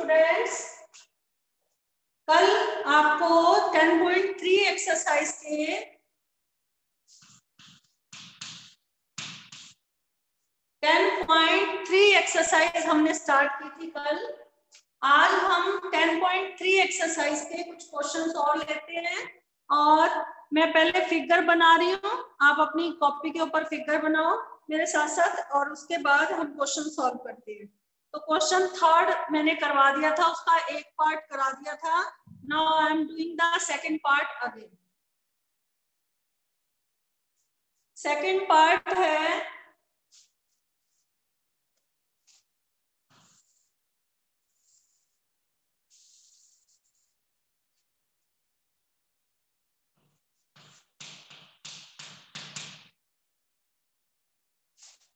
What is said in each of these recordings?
Students, कल आपको 10.3 exercise के एक्सरसाइज हमने स्टार्ट की थी कल। आज हम 10.3 एक्सरसाइज के कुछ क्वेश्चंस और लेते हैं और मैं पहले फिगर बना रही हूँ, आप अपनी कॉपी के ऊपर फिगर बनाओ मेरे साथ साथ और उसके बाद हम क्वेश्चन सॉल्व करते हैं। तो क्वेश्चन थर्ड मैंने करवा दिया था, उसका एक पार्ट करा दिया था। Now I am doing the second part again. Second part है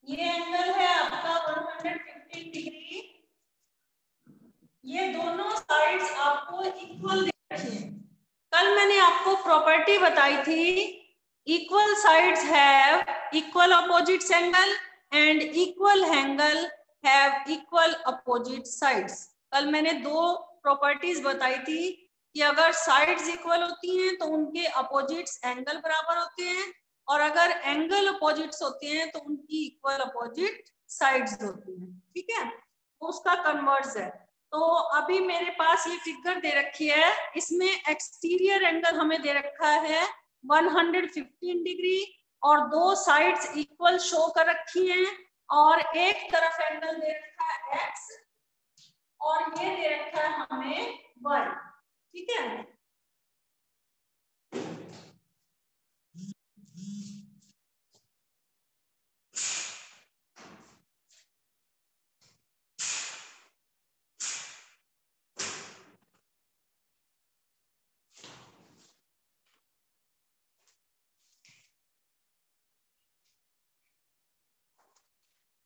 ये एंगल है आपका 115 डिग्री। ये दोनों साइड्स आपको इक्वल दे रखी हैं। कल मैंने आपको प्रॉपर्टी बताई थी, equal sides have equal opposites angle and equal angle have equal opposite sides. कल मैंने दो प्रॉपर्टीज बताई थी कि अगर साइड्स इक्वल होती हैं तो उनके अपोजिट्स एंगल बराबर होते हैं और अगर एंगल अपोजिट्स होते हैं तो उनकी इक्वल अपोजिट साइड्स होती हैं। ठीक है, तो उसका कन्वर्स है। तो अभी मेरे पास ये फिगर दे रखी है, इसमें एक्सटीरियर एंगल हमें दे रखा है 115 डिग्री और दो साइड्स इक्वल शो कर रखी हैं और एक तरफ एंगल दे रखा है x और ये दे रखा है हमें y। ठीक है,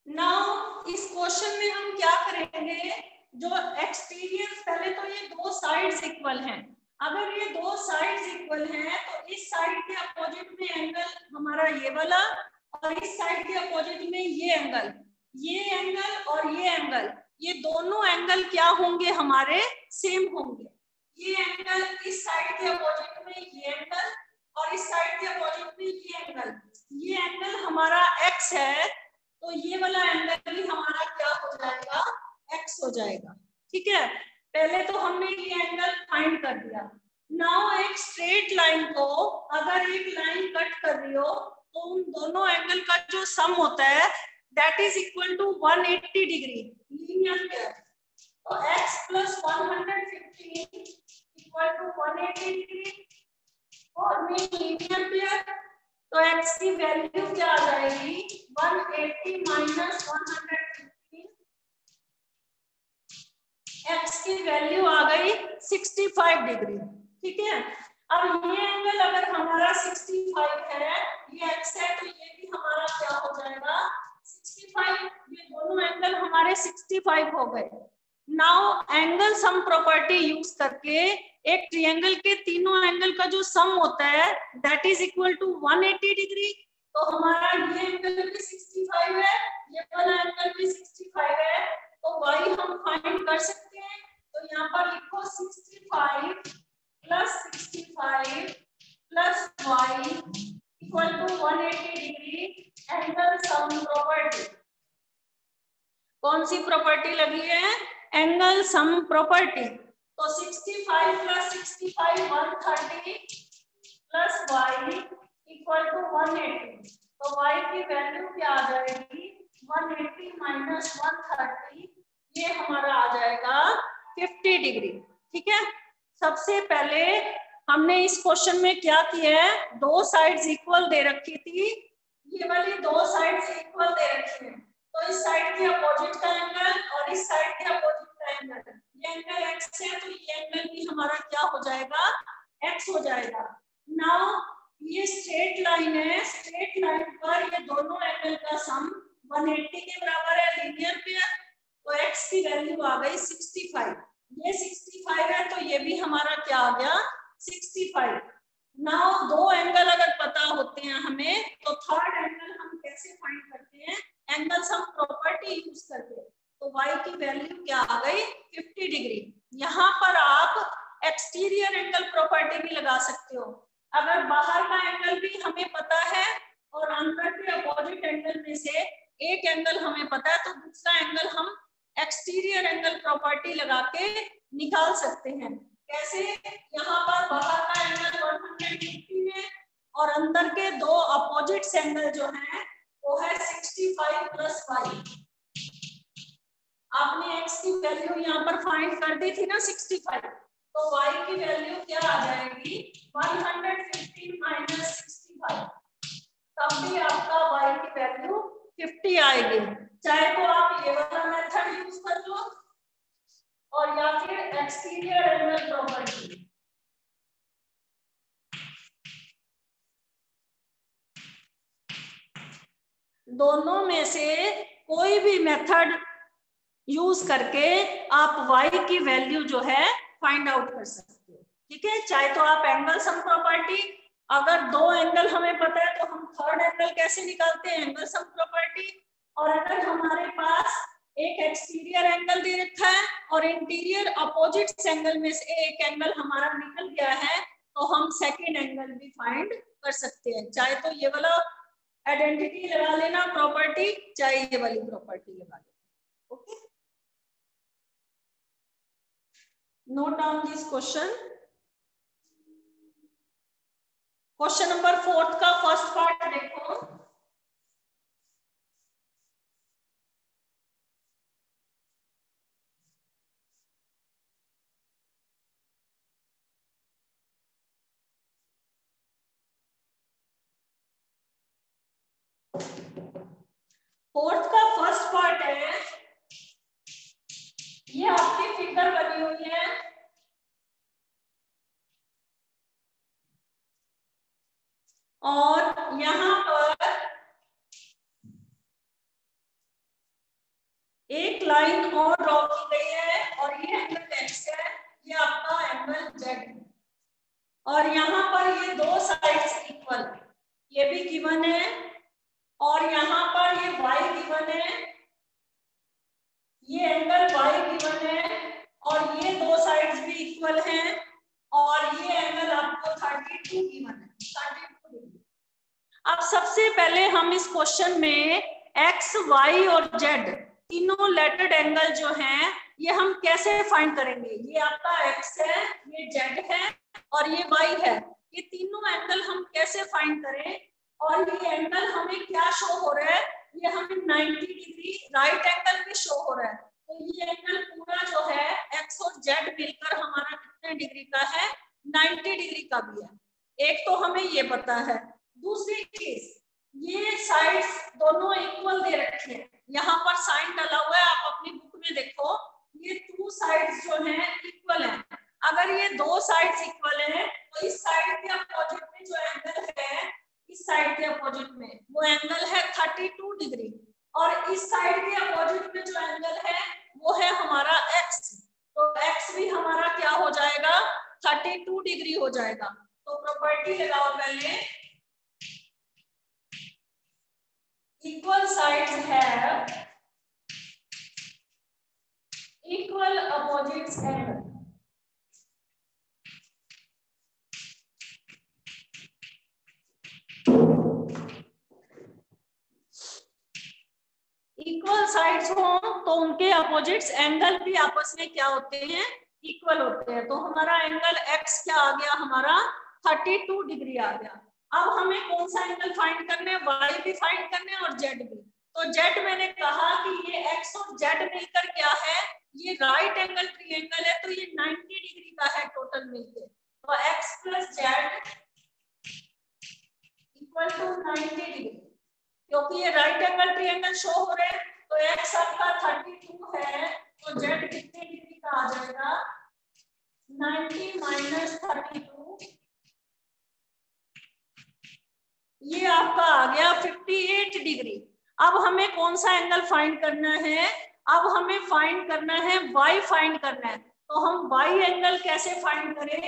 नाउ इस क्वेश्चन में हम क्या करेंगे, जो एक्सटीरियर, पहले तो ये दो साइड्स इक्वल हैं। अगर ये दो साइड्स इक्वल हैं तो इस साइड के अपोजिट में एंगल हमारा ये वाला और इस साइड के अपोजिट में ये एंगल और ये एंगल, ये दोनों एंगल क्या होंगे, हमारे सेम होंगे। ये एंगल इस साइड के अपोजिट में ये एंगल और इस साइड के अपोजिट में ये एंगल हमारा x है तो ये वाला एंगल भी हमारा क्या हो जाएगा, x हो जाएगा। ठीक है, पहले तो हमने ये एंगल फाइंड कर दिया। नाउ एक स्ट्रेट लाइन को अगर एक लाइन कट कर रही हो तो उन दोनों एंगल का जो सम होता है that is equal to 180 degree linear pair. तो x plus 115 equal to 180 degree और लीनियर पेयर। तो x की वैल्यू क्या आ जाएगी, 180 माइनस 115, x की वैल्यू आ गई 65 डिग्री। ठीक है, अब ये एंगल अगर हमारा 65 है, ये x है तो ये भी हमारा क्या हो जाएगा 65। ये दोनों एंगल हमारे 65 हो गए। Now angle sum property use करके एक ट्रायंगल के तीनों एंगल का जो सम होता है that is equal to 180 degree. तो हमारा ये एंगल भी 65 है, ये वाला एंगल भी 65 है, तो y हम फाइंड कर सकते हैं। तो यहाँ पर लिखो 65 plus 65 plus y equal to 180 degree angle sum property. कौन सी प्रॉपर्टी लगी है, एंगल सम प्रॉपर्टी। तो 65 plus 65 130 plus y equal to 180। तो y की वैल्यू क्या आ जाएगी, 180 माइनस 130, ये हमारा आ जाएगा 50 डिग्री। ठीक है, सबसे पहले हमने इस क्वेश्चन में क्या किया है, दो साइड्स इक्वल दे रखी थी, ये वाली दो साइड्स इक्वल दे रखी है। तो इस साइड के अपोजिट का एंगल और इस साइड के अपोजिट का एंगल, ये एंगल x है तो ये एंगल भी हमारा क्या हो जाएगा, x हो जाएगा। नाउ ये स्ट्रेट लाइन है, स्ट्रेट लाइन पर ये दोनों एंगल का सम 180 के बराबर है लीनियर पेयर। तो x की वैल्यू आ गई 65, ये 65 है तो ये भी हमारा क्या आ गया 65। नाउ दो एंगल अगर पता होते हैं हमें तो थर्ड एंगल हम कैसे फाइंड करते हैं, एंगल सम प्रॉपर्टी यूज करके। तो y की वैल्यू क्या आ गई 50 डिग्री। प्रॉपर्टी लगा के निकाल सकते हैं। कैसे? यहाँ पर बाहर का एंगल 150 है और अंदर के दो अपोजिट एंगल जो है वो है 65 प्लस y। आपने x की वैल्यू यहाँ पर फाइंड कर दी थी ना 65, तो y की वैल्यू क्या आ जाएगी 115 माइनस 65, तब भी आपका y की वैल्यू 50 आएगी। चाहे तो आप ये वाला मेथड यूज कर लो और या फिर एक्सटीरियर एंगल प्रॉपर्टी। दोनों में से कोई भी मेथड यूज करके आप y की वैल्यू जो है फाइंड आउट कर सकते हो। ठीक है, चाहे तो आप एंगल सम प्रॉपर्टी, अगर दो एंगल हमें पता है तो हम थर्ड एंगल कैसे निकालते हैं, एंगल सम प्रॉपर्टी। और अगर हमारे पास एक एक्सटीरियर एंगल दे रखा है और इंटीरियर अपोजिट एंगल में से एक एंगल हमारा निकल गया है तो हम सेकेंड एंगल भी फाइंड कर सकते हैं। चाहे तो ये वाला आइडेंटिटी लगा लेना प्रॉपर्टी, चाहे ये वाली प्रॉपर्टी लगा लेना। Okay, note down this question. Question number 4 का फर्स्ट पार्ट देखो। फोर्थ का फर्स्ट पार्ट है, ये आपकी फिगर बनी हुई है और यहाँ पर एक लाइन और ड्रॉ की गई है और ये एंगल x है, ये आपका एंगल z है और यहाँ पर ये दो साइड्स इक्वल, ये भी गिवन है और यहाँ पर ये y गिवन है, ये एंगल y गिवन है और ये दो साइड्स भी इक्वल हैं और ये एंगल आपको 32 गिवन है, 32 डिग्री। अब सबसे पहले हम इस क्वेश्चन में x, y और z तीनों लेटेड एंगल जो हैं ये हम कैसे फाइंड करेंगे। ये आपका x है, ये z है और ये y है, ये तीनों एंगल हम कैसे फाइंड करें। और ये एंगल हमें क्या शो हो रहा है, ये हमें 90 डिग्री राइट एंगल भी शो हो रहा है। तो ये एंगल पूरा जो है x और z मिलकर हमारा कितने डिग्री का है, 90 डिग्री का भी है। एक तो हमें ये पता है। दूसरी चीज, ये साइड्स दोनों इक्वल दे रखे हैं, यहाँ पर साइन डाला हुआ है, आप अपनी बुक में देखो, ये टू साइड्स जो हैं इक्वल हैं। अगर ये दो साइड्स इक्वल हैं तो इस साइड के अपोजिट में जो एंगल है, इस साइड के अपोजिट में वो एंगल है 32 डिग्री और इस साइड के अपोजिट में जो एंगल है वो है हमारा x, तो x भी हमारा क्या हो जाएगा, 32 डिग्री हो जाएगा। तो प्रॉपर्टी लगाओ पहले, equal sides have equal opposite angle। Equal sides हो तो उनके अपोजिट्स एंगल भी आपस में क्या होते हैं, इक्वल होते हैं। तो हमारा एंगल x क्या आ गया, हमारा 32 डिग्री आ गया। अब हमें कौन सा एंगल फाइंड करना है, y भी फाइंड करना है और z भी। तो z मैंने कहा कि ये x और z मिलकर क्या है, ये राइट एंगल ट्रायंगल है, तो ये 90 डिग्री का है टोटल मिलकर। तो x plus z equal to 90 degree, क्योंकि ये राइट एंगल ट्रायंगल शो हो रहे हैं। तो x आपका 32 है तो z कितने डिग्री का आ जाएगा, 90 माइनस 32, ये आपका आ गया 58 डिग्री। अब हमें कौन सा एंगल फाइंड करना है, अब हमें फाइंड करना है y फाइंड करना है। तो हम y एंगल कैसे फाइंड करें,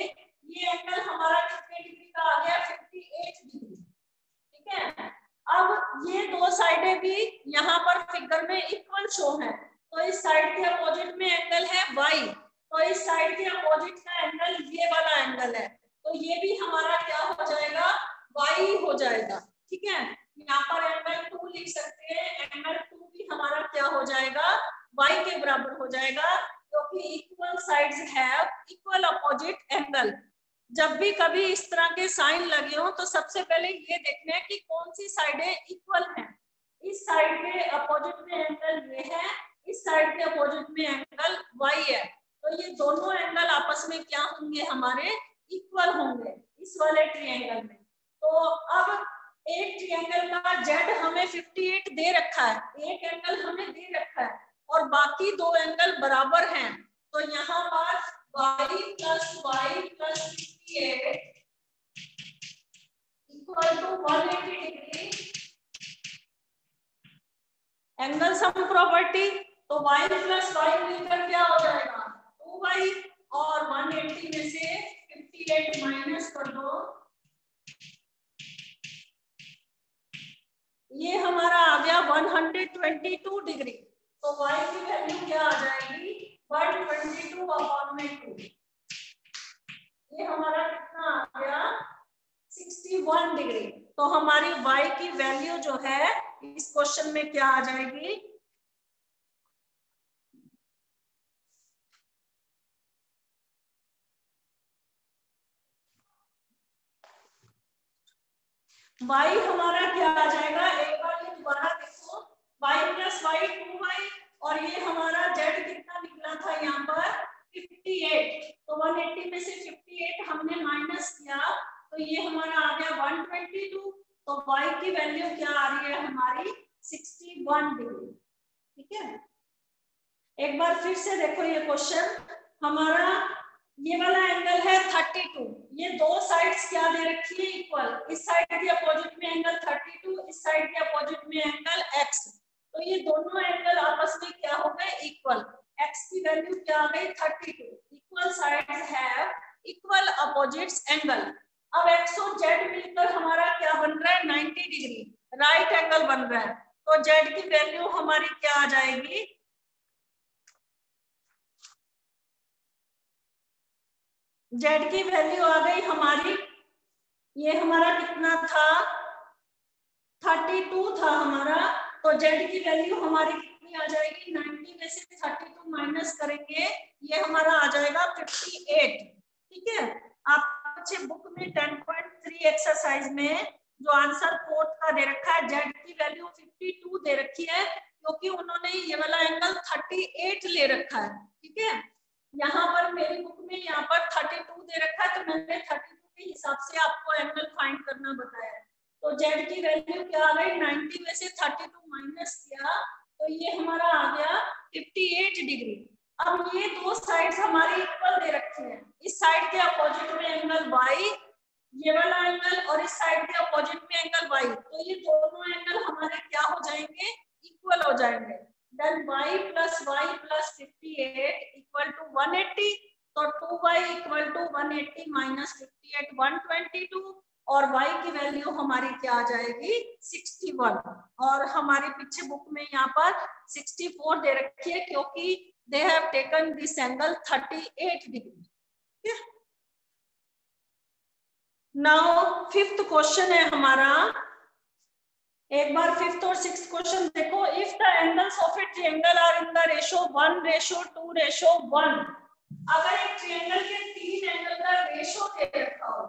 ये एंगल हमारा कितने डिग्री का आ गया, 58 डिग्री। ठीक है, अब ये दो साइडें भी यहाँ पर फिगर में इक्वल शो है, तो इस साइड के अपोजिट में एंगल है y, तो इस साइड के अपोजिट का एंगल ये वाला एंगल है, तो ये भी हमारा क्या हो जाएगा, y हो जाएगा। ठीक है, यहाँ पर एंगल 2 लिख सकते हैं, एंगल 2 भी हमारा क्या हो जाएगा, y के बराबर हो जाएगा, क्योंकि sides have equal opposite angle. जब भी कभी इस तरह के साइन लगे हो तो सबसे पहले ये देखना है कि कौन सी साइडें इक्वल हैं। इस साइड के अपोजिट में एंगल ये है, इस साइड के अपोजिट में एंगल y है, तो ये दोनों एंगल आपस में क्या होंगे, हमारे इक्वल होंगे इस वाले ट्रायंगल में। तो अब एक ट्रायंगल का जेड हमें 58 दे रखा है, एक एंगल हमें दे रखा है और बाकी दो एंगल बराबर हैं, तो यहाँ पर y plus y plus 58 equal to 180 degree angle sum property. तो y plus y मिलकर क्या हो जाएगा 2y और 180 में से 58 माइनस कर दो, ये हमारा आ गया 122 डिग्री। तो y की वैल्यू क्या आ जाएगी 122/2, ये हमारा कितना आ गया 61 डिग्री। तो हमारी y की वैल्यू जो है इस क्वेश्चन में क्या आ जाएगी, y हमारा क्या आ जाएगा, एक बार ये दोबारा देखो, y plus y 2y और ये हमारा z कितना निकला था यहाँ पर 58, तो 180 में से 58 हमने माइनस किया तो ये हमारा आ गया 122। तो y की वैल्यू क्या आ रही है हमारी 61 डिग्री। ठीक है, एक बार फिर से देखो ये क्वेश्चन, हमारा ये वाला एंगल है 32, ये दो साइड्स क्या दे रखी है इक्वल, इस साइड के अपोजिट में एंगल 32, इस साइड के अपोजिट में एंगल x, तो ये दोनों एंगल आपस में क्या हो गए इक्वल, x की वैल्यू क्या आ गई 32, equal sides have equal opposites angle. अब x और z मिलकर हमारा क्या बन रहा है 90 डिग्री राइट एंगल बन रहा है, तो z की वैल्यू हमारी क्या आ जाएगी, z की वैल्यू आ गई हमारी, ये हमारा कितना था 32 था हमारा, तो z की वैल्यू हमारी कितनी आ जाएगी 90 में से 32 माइनस करेंगे, ये हमारा आ जाएगा 58। ठीक है, आप अच्छे बुक में 10.3 एक्सरसाइज में जो आंसर फोर्थ का दे रखा है z की वैल्यू 52 दे रखी है, क्योंकि उन्होंने ये वाला एंगल 38 ले रखा है। ठीक है, यहाँ पर मेरी बुक में यहाँ पर 32 दे रखा है, तो मैंने 32 के हिसाब से आपको एंगल फाइंड करना बताया है। तो z की वैल्यू क्या आ गई 90 में से 32 माइनस किया तो ये हमारा आ गया 58 डिग्री। अब ये दो साइड्स हमारी इक्वल दे रखी हैं, इस साइड के अपोजिट में एंगल y, ये वाला एंगल, और इस साइड के अपोजिट में एंगल y, तो ये दोनों एंगल हमारे क्या हो जाएंगे इक्वल हो जाएंगे। Then y plus y plus 58 equal to 180, तो 2y इक्वल टू 180 माइनस 58 122, और y की वैल्यू हमारी क्या आ जाएगी 61, और हमारे पीछे बुक में यहाँ पर 64 दे रखी है क्योंकि they have taken this angle 38 degree. Now fifth question है हमारा, एक बार फिफ्थ और सिक्स्थ क्वेश्चन देखो, if the angles of a triangle are in the ratio 1:2:1, अगर एक ट्रायंगल के तीन एंगल का रेशो दे रखा हो,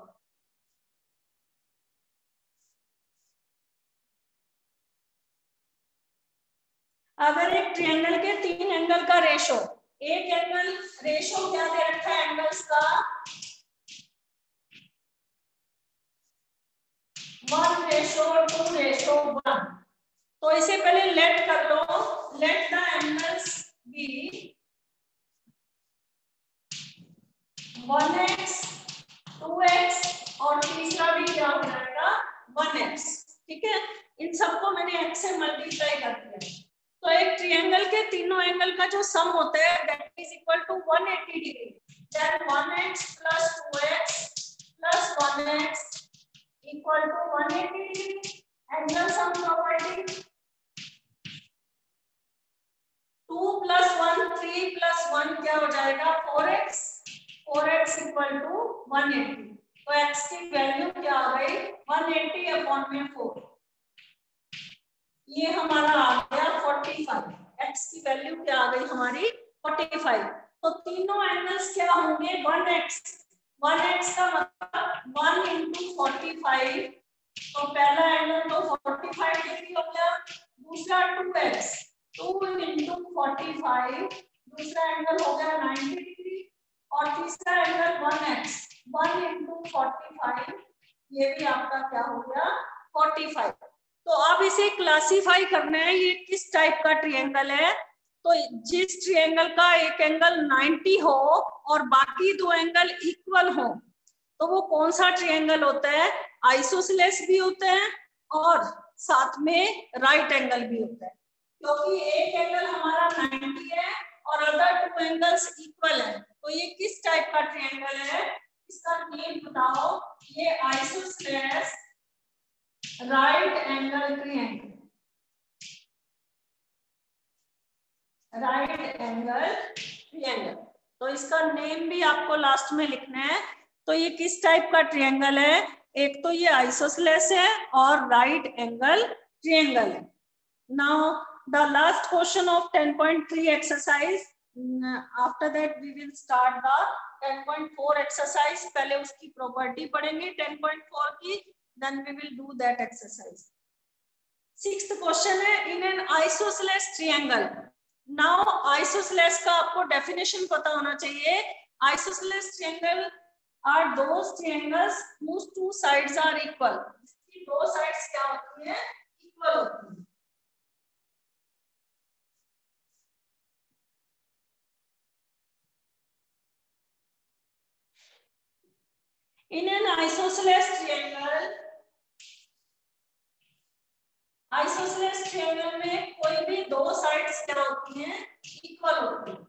अगर एक ट्रायंगल के तीन एंगल का रेशो, एक एंगल रेशो क्या दे रखा है एंगल्स का 1:2:1, तो इसे पहले लेट कर लो, let the angles be 1x 2x और तीसरा भी क्या हो जाएगा 1x। ठीक है, इन सबको मैंने x से मल्टीप्लाई कर दिया, तो एक ट्रायंगल के तीनों एंगल का जो सम होता है that is equal to 180 degree, then 1x plus 2x plus 1x equal to 180 degree, angle sum property 2 plus 1 3 plus 1 क्या हो जाएगा 4x, 4x इक्वल टू 180, तो x की वैल्यू क्या आ गई 180/4, ये हमारा आ गया 45, x की वैल्यू क्या आ गई हमारी 45। तो तीनों एंगल्स क्या होंगे 1x, 1x का मतलब 1 इंटू 45, तो पहला एंगल तो 45 डिग्री हो गया, दूसरा 2x, 2 इंटू 45, दूसरा एंगल हो गया 90 डिग्री, और तीसरा एंगल 1x, 1 इंटू 45, ये भी आपका क्या हो गया 45। तो अब इसे क्लासिफाई करना है ये किस टाइप का ट्रायंगल है। तो जिस ट्रायंगल का एक एंगल 90 हो और बाकी दो एंगल इक्वल हो, तो वो कौन सा ट्रायंगल होता है, आइसोसेलेस भी होता है और साथ में राइट एंगल भी होता है, क्योंकि एक एंगल हमारा 90 है और अदर टू एंगल्स इक्वल है। तो ये किस टाइप का ट्रायंगल है, इसका नेम बताओ। ये isosceles right angle triangle, right angle triangle. तो इसका नेम भी आपको लास्ट में लिखना है। तो ये किस टाइप का ट्रायंगल है, एक तो ये आइसोसेलेस है और राइट एंगल ट्रायंगल है। Now the last question of 10.3 exercise, after that we will start the 10.4 exercise. पहले उसकी प्रॉपर्टी पढ़ेंगे 10.4 की, then we will do that exercise. Sixth question है, in an isosceles triangle. Now isosceles का आपको definition पता होना चाहिए। Isosceles triangle are those triangles whose two sides are equal। इसकी दो साइड्स क्या होती हैं, इक्वल होती हैं। इन an isosceles triangle, isosceles triangle में कोई भी दो साइड्स क्या होती हैं, इक्वल होती हैं।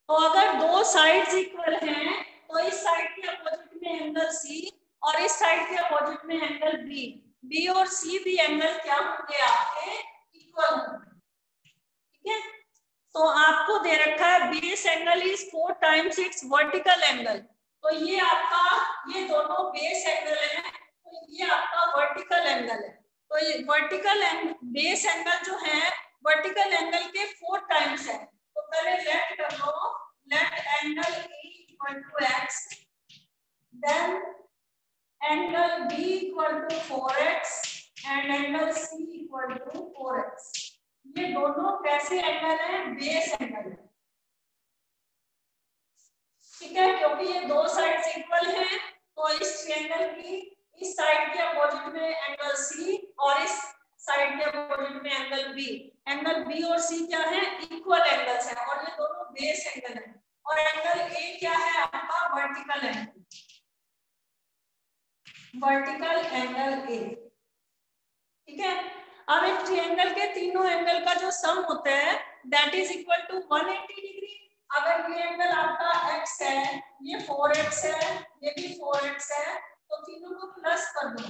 तो अगर दो साइड्स इक्वल हैं तो इस साइड के अपोजिट में एंगल सी और इस साइड के अपोजिट में एंगल बी, बी और सी भी एंगल क्या होंगे आपके, इक्वल होंगे। ठीक है, तो आपको दे रखा है base angle is 4 times it's vertical angle. तो ये आपका, ये दोनों बेस एंगल है, तो ये आपका वर्टिकल एंगल है। तो ये वर्टिकल एंगल, बेस एंगल जो है वर्टिकल एंगल के 4 टाइम्स है। तो पहले लेट कर लो, let angle E equal to x, then angle B equal to 4x and angle C equal to 4x। ये दोनों कैसे एंगल हैं, बेस एंगल है। ठीक है, क्योंकि ये दो साइड्स इक्वल हैं, तो इस ट्रायंगल की इस साइड के अपोजिट में एंगल C और इस साइड के अपोजिट में एंगल B, एंगल B और C क्या है, इक्वल एंगल्स हैं और ये दोनों बेस एंगल हैं। और एंगल A क्या है आपका, vertical angle, vertical angle A। ठीक है, अब एक ट्रायंगल के तीनों एंगल का जो सम होता है that is equal to 180 degree. अगर ये एंगल आपका x है, ये 4x है, ये भी 4x है, तो तीनों को प्लस कर दो,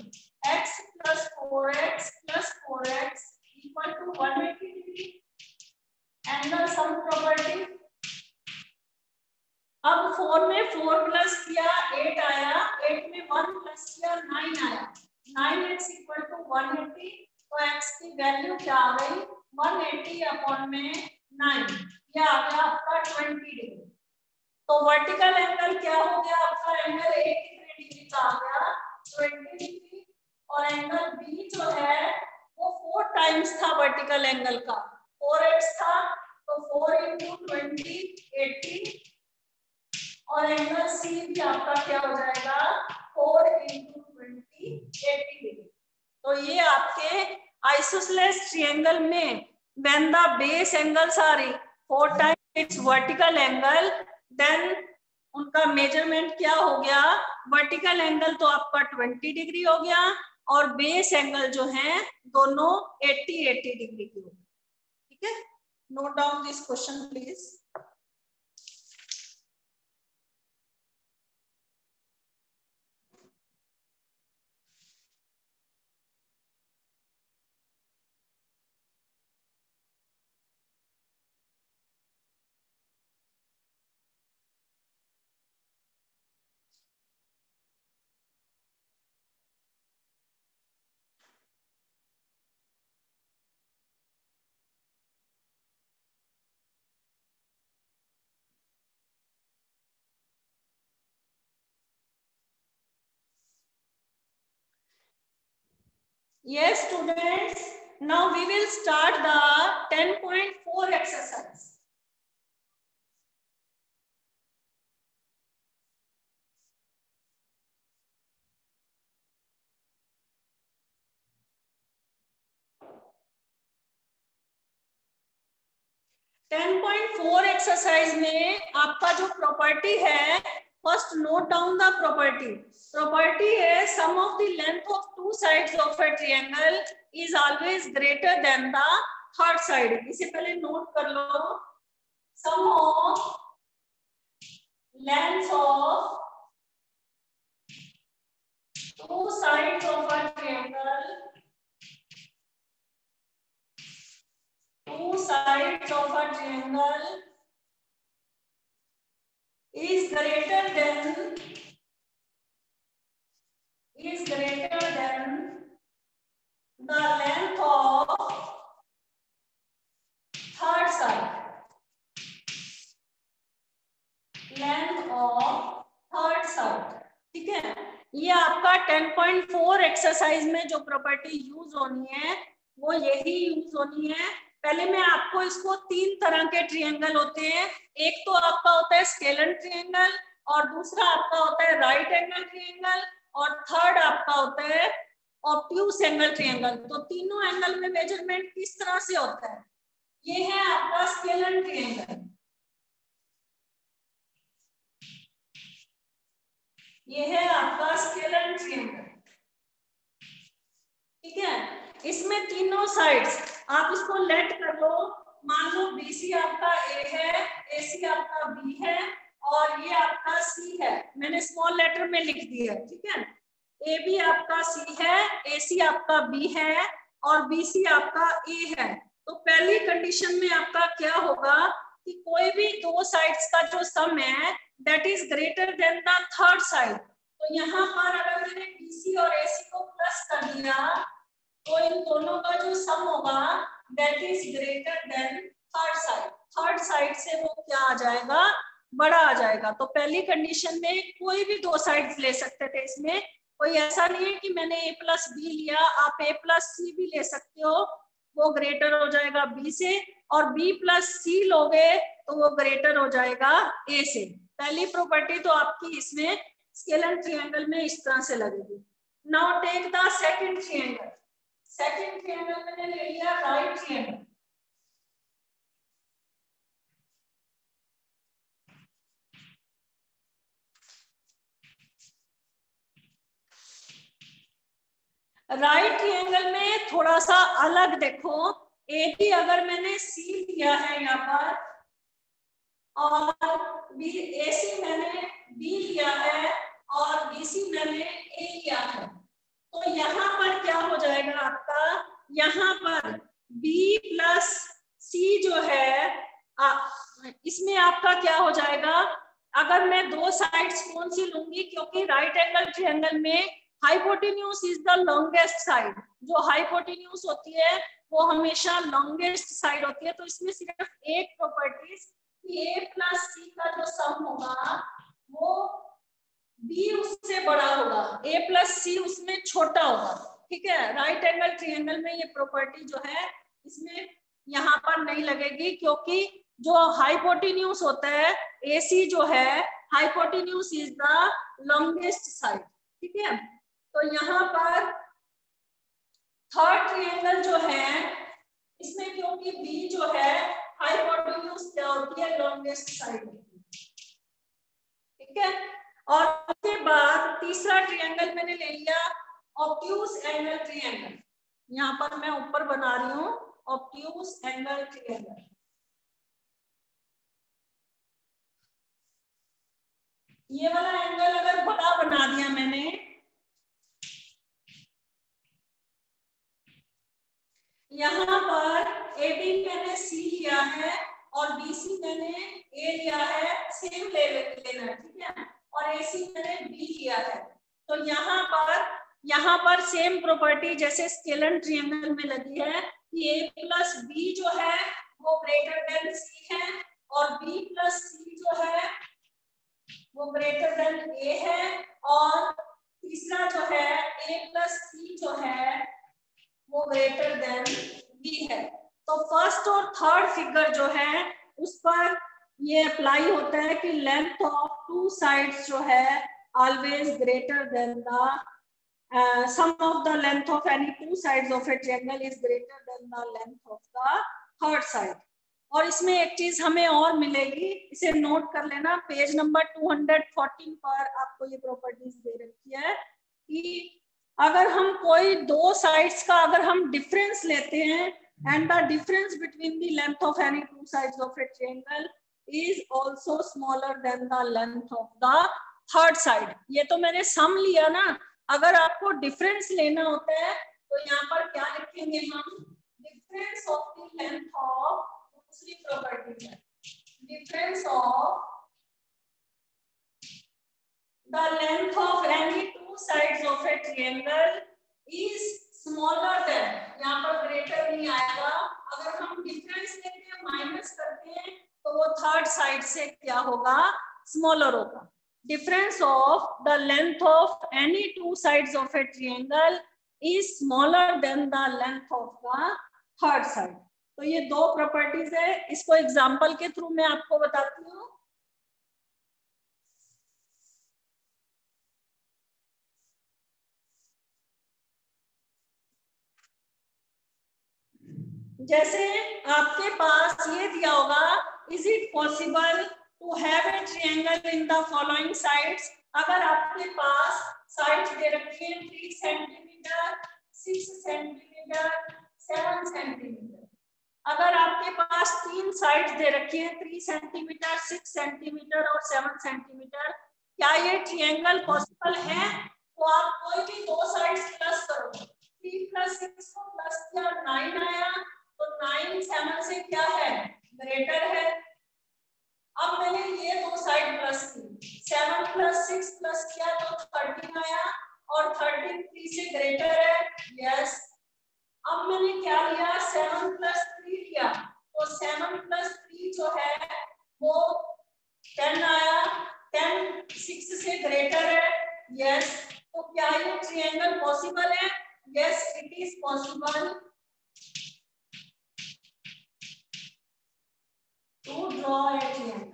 x plus 4x plus 4x equal to 180 degree. Angle sum property, अब 4 में 4 प्लस किया 8 आया, 8 में 1 प्लस किया 9 आया, 9x इक्वल टू 180। तो x की वैल्यू क्या आ गई, 180 अपॉन में 9, ये आ गया आपका 20 डिग्री। तो वर्टिकल एंगल क्या हो गया आपका, एंगल 83 डिग्री का आ गया 20 डिग्री। और एंगल B जो है वो 4 टाइम्स था वर्टिकल एंगल का, 4x था, तो 4 into 20 80, और एंगल C भी आपका क्या हो जाएगा 4 into 20 80 डिग्री। तो ये आपके आइसोसेलेस ट्रायंगल में when the base angles are 4 times its vertical angle, then उनका मेजरमेंट क्या हो गया, वर्टिकल एंगल तो आपका 20 डिग्री हो गया और बेस एंगल जो है दोनों 80 डिग्री की हो गई। ठीक है, note down this question please. Yes, students. Now we will start the 10.4 exercise. Exercise में आपका जो प्रॉपर्टी है, first note down the property. Property है sum of the length of two sides of a triangle is always greater than the third side. इसे पहले note कर लो. Sum of length of two sides of a triangle, two sides of a triangle is greater than the length of third side. Length of third side. ठीक है. ये आपका 10.4 exercise में जो प्रॉपर्टी यूज होनी है वो यही यूज होनी है. पहले मैं आपको इसको तीन तरह के ट्रायंगल होते हैं. एक तो आपका होता है स्केलर ट्रायंगल, और दूसरा आपका होता है राइट एंगल ट्रायंगल, और थर्ड आपका होता है ऑब्ट्यूज एंगल ट्रायंगल. तो तीनों एंगल में मेजरमेंट किस तरह से होता है? ये है आपका स्केलर ट्रायंगल. ये है आपका स्केलर ट्रायंगल. ठीक है. इसमें तीनों साइड्स आप इसको लेट कर लो. मान लो BC आपका A है, AC आपका B है, और ये आपका C है. मैंने स्मॉल लेटर में लिख दिया. ठीक है. AB आपका C है, AC आपका B है, और BC आपका A है. तो पहली कंडीशन में आपका क्या होगा कि कोई भी दो साइड्स का जो सम है that is greater than the third side. तो यहाँ पर अगर मैंने BC और AC को प्लस कर दिया तो इन दोनों का जो सम होगा that is greater then third side. Third side से वो क्या आ जाएगा? बड़ा आ जाएगा. तो पहली कंडीशन में कोई भी दो साइड्स ले सकते थे. इसमें कोई ऐसा नहीं है कि मैंने A+B लिया, आप A+C भी ले सकते हो. वो ग्रेटर हो जाएगा B से, और B+C लोगे तो वो ग्रेटर हो जाएगा A से. पहली प्रॉपर्टी तो आपकी इसमें स्केलर ट्रायंगल में इस तरह से लगेगी. Now take the second triangle. Second triangle मैंने ले लिया राइट ट्रायंगल. राइट ट्रायंगल में थोड़ा सा अलग देखो. AB अगर मैंने C लिया है यहाँ पर, और AC मैंने B लिया है, और BC मैंने A लिया है, तो यहाँ पर क्या हो जाएगा आपका? यहाँ पर B+C जो है इसमें आपका क्या हो जाएगा? अगर मैं दो साइड्स कौन सी लूंगी, क्योंकि राइट एंगल ट्रायंगल में hypotenuse is the longest side. जो हाइपोटेन्यूज होती है वो हमेशा लॉन्गेस्ट साइड होती है. तो इसमें सिर्फ एक प्रॉपर्टीज A+C का जो सम होगा वो B उससे बड़ा होगा, A+C उसमें छोटा होगा. ठीक है. राइट एंगल ट्रायंगल में ये प्रॉपर्टी जो है इसमें यहाँ पर नहीं लगेगी, क्योंकि जो हाइपोटेन्यूज होता है AC जो है hypotenuse is the longest side. ठीक है. तो यहाँ पर थर्ड ट्रायंगल जो है इसमें क्योंकि B जो है हाइपोटेन्यूज क्या होती है? लॉन्गेस्ट साइड होती है. ठीक है. और उसके बाद तीसरा ट्रायंगल मैंने ले लिया ऑब्ट्यूज एंगल ट्रायंगल. यहाँ पर मैं ऊपर बना रही हूँ ऑब्ट्यूज एंगल ट्रायंगल. ये वाला एंगल अगर बड़ा बना दिया मैंने, यहाँ पर AB मैंने C लिया है और BC मैंने A लिया है. सेम ले लेना है. ठीक है. और AC मैंने B लिया है. तो यहाँ पर सेम प्रॉपर्टी जैसे स्केलर ट्रायंगल में लगी है कि A+B जो है वो ग्रेटर देन C है, और B+C जो है वो ग्रेटर देन A है, और तीसरा जो है A+C जो है फिगर जो है उस पर ये अप्लाई होता है कि लेंथ ऑफ टू साइड्स जो है always greater than the sum of the length of any two sides of a triangle is greater than the length of the third side. और इसमें एक चीज हमें और मिलेगी, इसे नोट कर लेना, पेज नंबर 214 पर आपको ये प्रॉपर्टीज दे रखी है कि अगर हम कोई दो साइड्स का अगर हम डिफरेंस लेते हैं and the difference between the length of any two sides of a triangle is also smaller than the length of the third side। ये तो मैंने सम लिया ना, अगर आपको डिफरेंस लेना होता है तो यहाँ पर क्या लिखेंगे हम, difference of the length of, दूसरी प्रॉपर्टी है difference of the length of any two sides of a triangle is smaller than, यहाँ पर greater नहीं आएगा, अगर हम डिफरेंस लेते हैं माइनस करते हैं तो वो थर्ड साइड से क्या होगा, स्मॉलर होगा। Difference of the length of any two sides of a triangle is smaller than the length of the third side. तो ये दो प्रॉपर्टीज है, इसको एग्जांपल के थ्रू मैं आपको बताती हूँ। जैसे आपके पास ये दिया होगा, is it possible to have a triangle in the following sides. अगर आपके पास साइड्स दे रखी है 3 सेंटीमीटर, 6 सेंटीमीटर, 7 सेंटीमीटर, अगर आपके पास तीन साइड्स दे रखी है 3 सेंटीमीटर, 6 सेंटीमीटर और 7 सेंटीमीटर, क्या ये ट्रायंगल पॉसिबल है? तो आप कोई भी दो साइड्स प्लस करो, 3 + 6 को प्लस किया 9 आया, तो 9 7 से क्या है, ग्रेटर है। अब मैंने ये दो साइड प्लस की, 7 + 6 प्लस किया तो 13 आया, और 13 3 से ग्रेटर है, यस। अब मैंने क्या लिया, 7 + 3 लिया, तो 7 + 3 जो है वो 10 आया, 10 6 से ग्रेटर है, यस। तो क्या ये ट्रायंगल पॉसिबल है? Yes, it is possible to draw a triangle।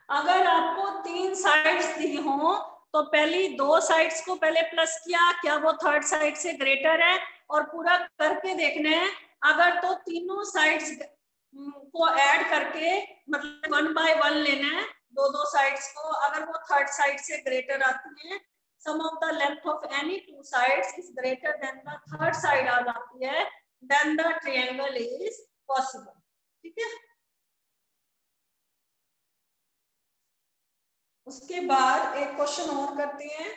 अगर आपको तीन साइड्स दी हो तो पहली दो साइड्स को पहले प्लस किया, क्या वो थर्ड साइड से ग्रेटर है, और पूरा करके देखना है। अगर तो तीनों साइड्स को ऐड करके, मतलब 1 बाय 1 लेना है दो दो साइड्स को, अगर वो थर्ड साइड से ग्रेटर आती है, sum of the length of any two sides is greater than the third side आ जाती है, then the triangle is possible. ठीक है, उसके बाद एक क्वेश्चन और करते हैं।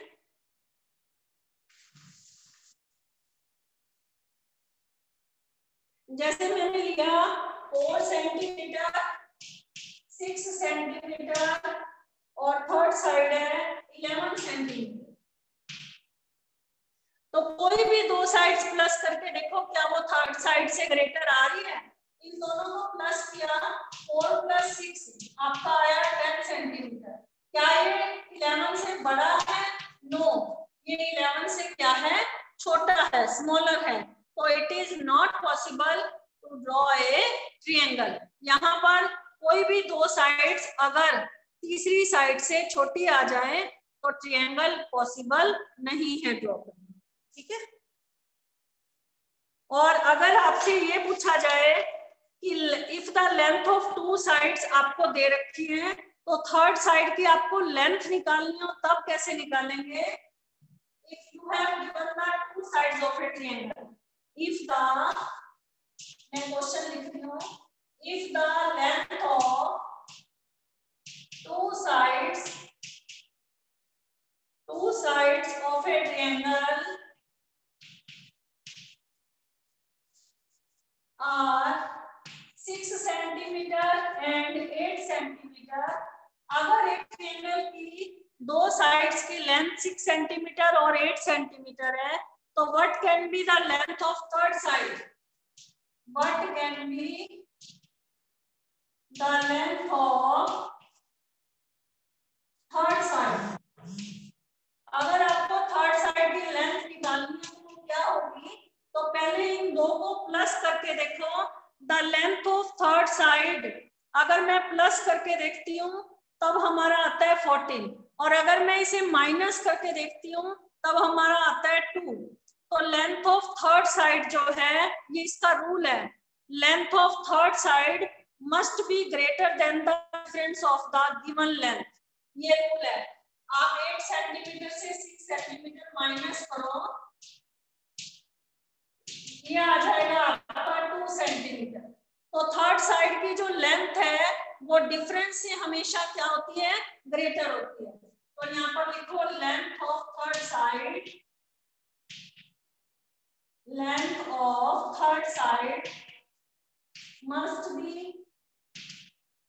जैसे मैंने लिया 4 सेंटीमीटर, 6 सेंटीमीटर और थर्ड साइड है 11 सेंटीमीटर, तो कोई भी दो साइड्स प्लस करके देखो क्या वो थर्ड साइड से ग्रेटर आ रही है। इन दोनों को प्लस किया, 4 + 6 आपका आया 10 सेंटीमीटर। क्या ये 11 से बड़ा है? नो, ये 11 से क्या है, छोटा है, स्मॉलर है। तो it is not possible to draw a triangle. यहाँ पर कोई भी दो साइड्स अगर तीसरी साइड से छोटी आ जाए तो ट्रायंगल पॉसिबल नहीं है ड्रॉ करना। ठीक है, और अगर आपसे ये पूछा जाए कि if the length of two sides आपको दे रखी है तो थर्ड साइड की आपको लेंथ निकालनी हो, तब कैसे निकालेंगे? If you have given the two sides of a triangle, if the, मैं क्वेश्चन लिख रही हूँ, if the length of two sides of a triangle are 6 centimetre and 8 centimetre, अगर एक ट्रायंगल की दो साइड्स की लेंथ 6 सेंटीमीटर और 8 सेंटीमीटर है, तो what can be the length of third side? What can be the length of third side? अगर आपको थर्ड साइड की लेंथ निकालनी है तो क्या होगी? तो पहले इन दो को प्लस करके देखो। The length of third side, अगर मैं प्लस करके देखती हूँ तब हमारा आता है 14, और अगर मैं इसे माइनस करके देखती हूँ तब हमारा आता है 2। तो लेंथ ऑफ थर्ड साइड जो है, ये इसका रूल है, length of third side must be greater than the difference of the given length. ये रूल है। आप 8 सेंटीमीटर से 6 सेंटीमीटर माइनस करो, ये आ जाएगा आपका 2 सेंटीमीटर। तो थर्ड साइड की जो लेंथ है वो डिफरेंस से हमेशा क्या होती है, ग्रेटर होती है। तो यहाँ पर लिखो length of third side, length of third side must be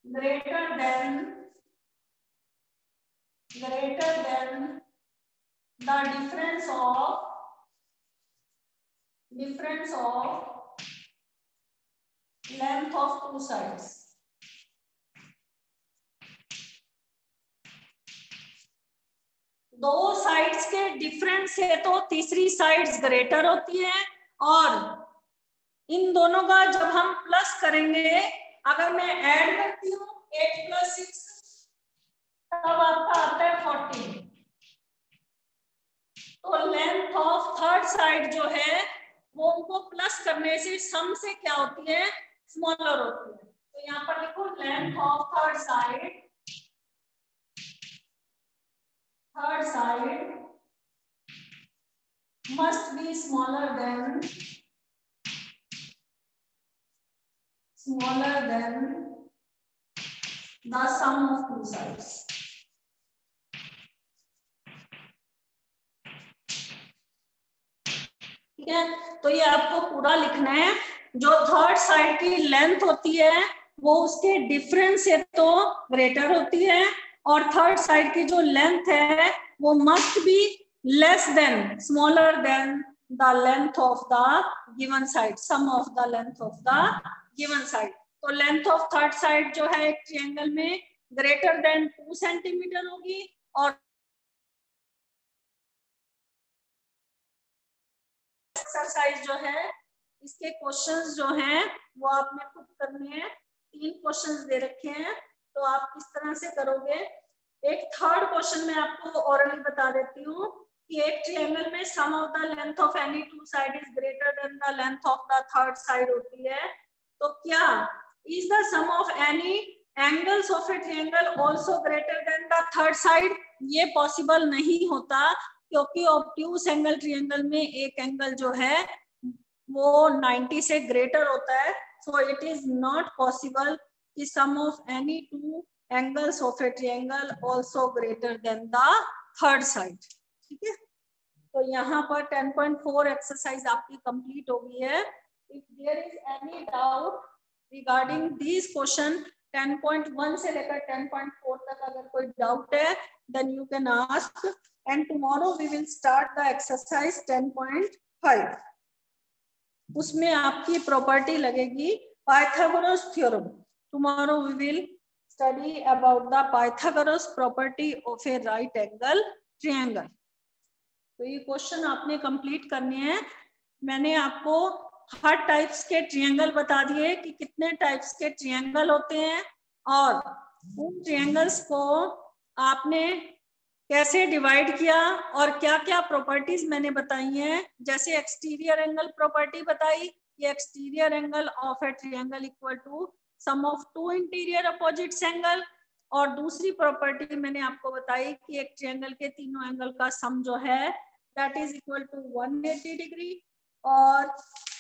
greater than the difference of length of two sides। दो साइड्स के डिफरेंस से तो तीसरी साइड्स ग्रेटर होती है, और इन दोनों का जब हम प्लस करेंगे, अगर मैं ऐड करती हूँ 8 + 6 तब आपका आता है 14। तो लेंथ ऑफ थर्ड साइड जो है वो उनको प्लस करने से सम से क्या होती है, स्मॉलर होती है। तो यहाँ पर लिखो length of third side must be smaller than the sum of two sides। ठीक है, तो ये आपको पूरा लिखना है। जो थर्ड साइड की लेंथ होती है वो उसके डिफरेंस से तो ग्रेटर होती है, और थर्ड साइड की जो लेंथ है वो must be less than, smaller than the length of the given side, sum of the length of the given side. तो लेंथ ऑफ थर्ड साइड जो है एक ट्रायंगल में ग्रेटर देन 2 सेंटीमीटर होगी, और एक्सरसाइज जो है इसके क्वेश्चंस जो हैं वो आपने खुद करने हैं। 3 क्वेश्चंस दे रखे हैं, तो आप किस तरह से करोगे। एक थर्ड क्वेश्चन में आपको ऑरली बता देती हूँ कि एक ट्रायंगल में sum of the length of any two side is greater than the length of the third side होती है। तो क्या is the sum of any angles of a triangle also greater than the third side? ये possible नहीं होता, क्योंकि obtuse angle triangle में एक एंगल जो है वो 90 से ग्रेटर होता है। So it is not possible कि sum of any two angles of a triangle also greater than the third side. ठीक है, तो यहाँ पर 10.4 एक्सरसाइज आपकी कंप्लीट हो गई है। If there is any doubt regarding this question 10.1 से लेकर 10.4 तक अगर कोई डाउट है then you can ask, and tomorrow we will start the exercise 10.5। उसमें आपकी प्रॉपर्टी लगेगी Pythagoras theorem. tomorrow we will study about the Pythagoras property of a right angle triangle। तो ये क्वेश्चन आपने कंप्लीट करने हैं। मैंने आपको हर टाइप्स के ट्रायंगल बता दिए कि कितने टाइप्स के ट्रायंगल होते हैं, और उन ट्रायंगल्स को आपने कैसे डिवाइड किया और क्या क्या प्रॉपर्टीज मैंने बताई हैं। जैसे एक्सटीरियर एंगल प्रॉपर्टी बताई, ये exterior angle of a triangle equal to sum of two interior opposites angle, और दूसरी प्रॉपर्टी मैंने आपको बताई कि एक ट्रायंगल के तीनों एंगल का सम जो है that is equal to 180 degree. और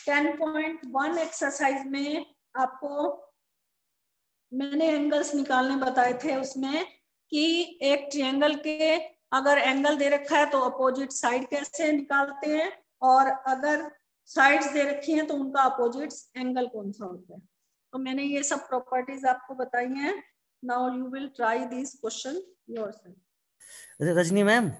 10.1 एक्सरसाइज में आपको मैंने एंगल्स निकालने बताए थे, उसमें कि एक ट्रायंगल के अगर एंगल दे रखा है तो अपोजिट साइड कैसे निकालते हैं, और अगर साइड्स दे रखी हैं तो उनका अपोजिट एंगल कौन सा होता है। तो मैंने ये सब प्रॉपर्टीज आपको बताई हैं। Now you will try this question yourself. Rajni ma'am,